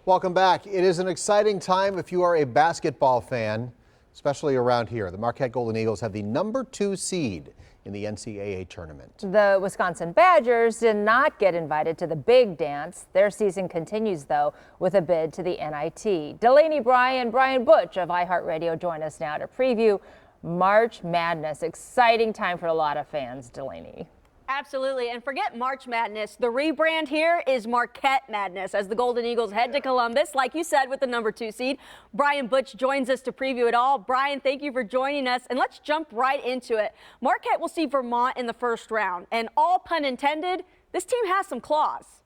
Welcome back. It is an exciting time if you are a basketball fan, especially around here. The Marquette Golden Eagles have the #2 seed in the NCAA tournament. The Wisconsin Badgers did not get invited to the big dance. Their season continues, though, with a bid to the NIT. Delaney Brian Butch of iHeartRadio join us now to preview March Madness. Exciting time for a lot of fans, Delaney. Absolutely, and forget March Madness. The rebrand here is Marquette Madness as the Golden Eagles head to Columbus, like you said, with the #2 seed. Brian Butch joins us to preview it all. Brian, thank you for joining us, and let's jump right into it. Marquette will see Vermont in the first round, and all pun intended, this team has some claws.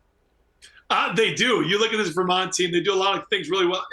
They do. You look at this Vermont team, they do a lot of things really well.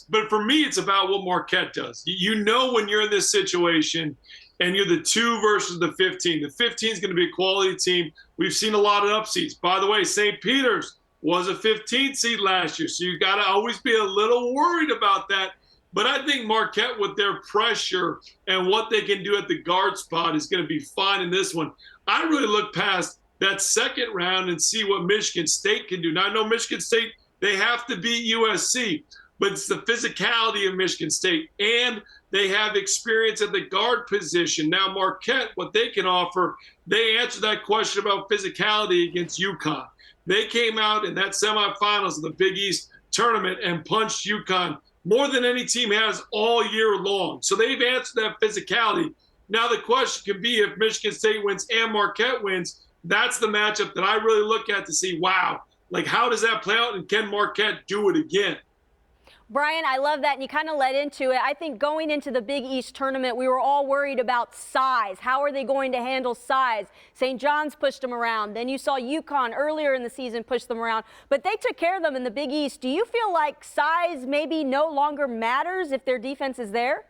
But for me, it's about what Marquette does. You know when you're in this situation and you're the 2 versus the 15. The 15 is going to be a quality team. We've seen a lot of upseeds. By the way, St. Peter's was a 15 seed last year, so you got to always be a little worried about that. But I think Marquette, with their pressure and what they can do at the guard spot, is going to be fine in this one. I really look past that second round and see what Michigan State can do. Now, I know Michigan State, they have to beat USC, but it's the physicality of Michigan State, and they have experience at the guard position. Now, Marquette, what they can offer, they answered that question about physicality against UConn. They came out in that semifinals of the Big East tournament and punched UConn more than any team has all year long. So they've answered that physicality. Now the question can be, if Michigan State wins and Marquette wins, that's the matchup that I really look at to see, wow, like how does that play out, and can Marquette do it again? Brian, I love that, and you kind of led into it. I think going into the Big East tournament, we were all worried about size. How are they going to handle size? St. John's pushed them around. Then you saw UConn earlier in the season push them around, but they took care of them in the Big East. Do you feel like size maybe no longer matters if their defense is there?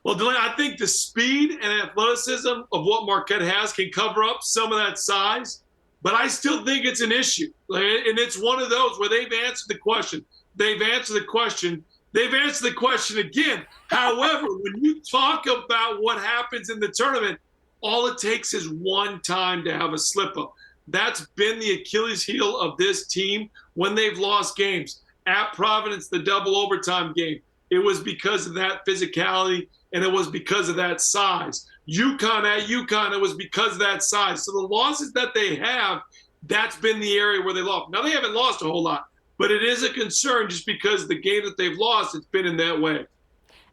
Well, Delaney, I think the speed and athleticism of what Marquette has can cover up some of that size, but I still think it's an issue. And it's one of those where they've answered the question. They've answered the question. They've answered the question again. However, when you talk about what happens in the tournament, all it takes is one time to have a slip-up. That's been the Achilles heel of this team when they've lost games. At Providence, the double overtime game, it was because of that physicality, and it was because of that size. UConn at UConn, it was because of that size. So the losses that they have, that's been the area where they lost. Now, they haven't lost a whole lot, but it is a concern just because the game that they've lost, it's been in that way.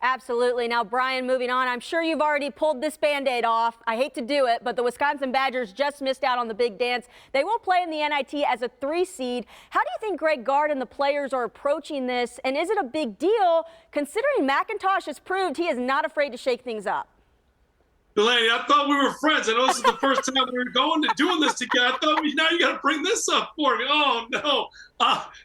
Absolutely. Now, Brian, moving on, I'm sure you've already pulled this Band-Aid off. I hate to do it, but the Wisconsin Badgers just missed out on the big dance. They will play in the NIT as a 3 seed. How do you think Greg Gard and the players are approaching this? And is it a big deal considering McIntosh has proved he is not afraid to shake things up? Delaney, I thought we were friends. I know this is the first time we were doing this together. I thought, now you got to bring this up for me. Oh, no.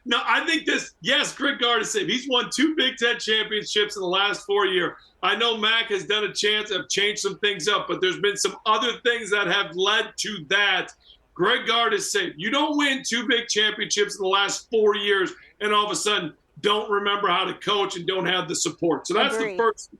No, I think yes, Greg Gard is safe. He's won 2 Big Ten championships in the last 4 years. I know Mac has done a chance of changed some things up, but there's been some other things that have led to that. Greg Gard is safe. You don't win 2 big championships in the last 4 years and all of a sudden don't remember how to coach and don't have the support. So that's the first.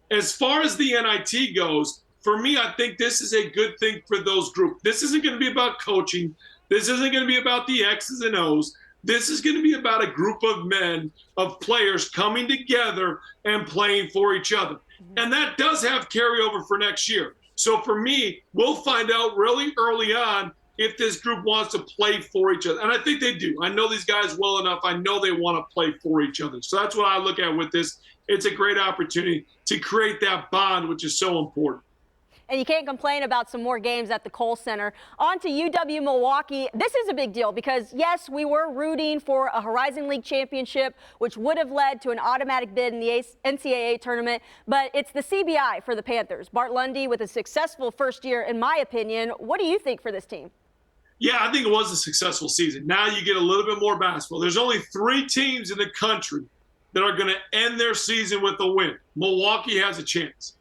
As far as the NIT goes, for me, I think this is a good thing for those groups. This isn't going to be about coaching. This isn't going to be about the X's and O's. This is going to be about a group of men, of players coming together and playing for each other. And that does have carryover for next year. So for me, we'll find out really early on if this group wants to play for each other. And I think they do. I know these guys well enough. I know they want to play for each other. So that's what I look at with this. It's a great opportunity to create that bond, which is so important. And you can't complain about some more games at the Kohl Center. On to UW Milwaukee. This is a big deal because, yes, we were rooting for a Horizon League championship, which would have led to an automatic bid in the NCAA tournament. But it's the CBI for the Panthers. Bart Lundy with a successful first year, in my opinion. What do you think for this team? Yeah, I think it was a successful season. Now you get a little bit more basketball. There's only 3 teams in the country that are going to end their season with a win. Milwaukee has a chance.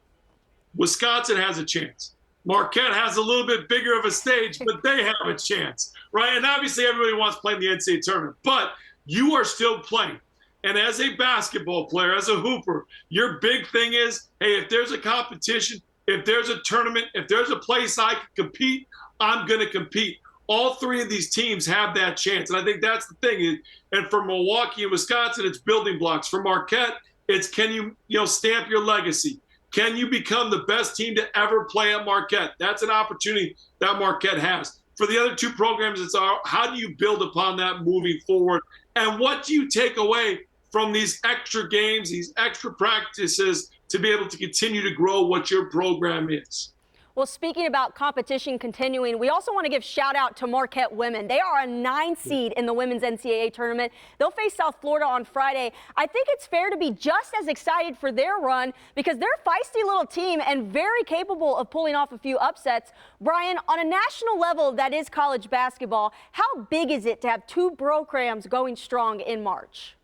Wisconsin has a chance. Marquette has a little bit bigger of a stage, but they have a chance, right? And obviously everybody wants to play in the NCAA tournament, but you are still playing. And as a basketball player, as a hooper, your big thing is, hey, if there's a competition, if there's a tournament, if there's a place I can compete, I'm going to compete. all three of these teams have that chance. And I think that's the thing. And for Milwaukee and Wisconsin, it's building blocks. For Marquette, it's can you stamp your legacy? Can you become the best team to ever play at Marquette? That's an opportunity that Marquette has. For the other two programs, it's how do you build upon that moving forward? And what do you take away from these extra games, these extra practices to be able to continue to grow what your program is? Well, speaking about competition continuing, we also want to give shout out to Marquette women. They are a 9 seed in the women's NCAA tournament. They'll face South Florida on Friday. I think it's fair to be just as excited for their run because they're a feisty little team and very capable of pulling off a few upsets. Brian, on a national level, that is college basketball. How big is it to have two programs going strong in March?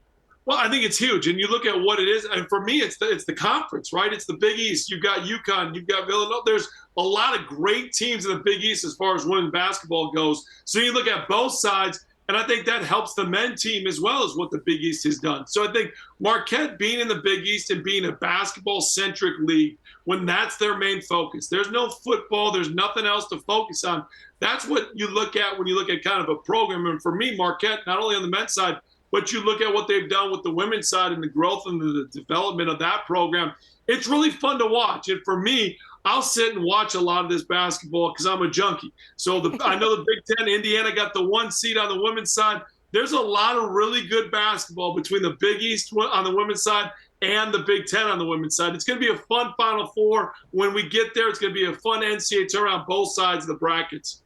Well, I think it's huge. And you look at what it is. And for me, it's the conference, right? It's the Big East. You've got UConn. You've got Villanova. There's a lot of great teams in the Big East as far as women's basketball goes. So you look at both sides, and I think that helps the men team as well as what the Big East has done. So I think Marquette being in the Big East and being a basketball-centric league, when that's their main focus, there's no football, there's nothing else to focus on. That's what you look at when you look at kind of a program. And for me, Marquette, not only on the men's side, but you look at what they've done with the women's side and the growth and the development of that program. It's really fun to watch. And for me, I'll sit and watch a lot of this basketball because I'm a junkie. So I know the Big Ten, Indiana got the 1 seed on the women's side. There's a lot of really good basketball between the Big East on the women's side and the Big Ten on the women's side. It's going to be a fun Final Four. When we get there, it's going to be a fun NCAA tournament on both sides of the brackets.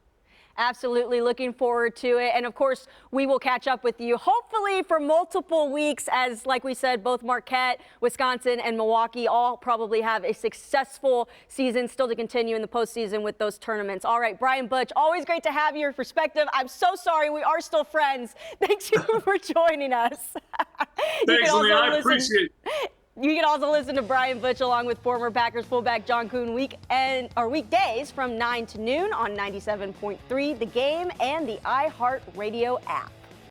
Absolutely looking forward to it. And of course, we will catch up with you hopefully for multiple weeks as, like we said, both Marquette, Wisconsin, and Milwaukee all probably have a successful season still to continue in the postseason with those tournaments. All right, Brian Butch, always great to have your perspective. I'm so sorry we are still friends. Thank you for joining us. Thanks, Lee. I appreciate it. You can also listen to Brian Butch along with former Packers fullback John Kuhn weekdays from 9 to noon on 97.3 The Game and the iHeartRadio app.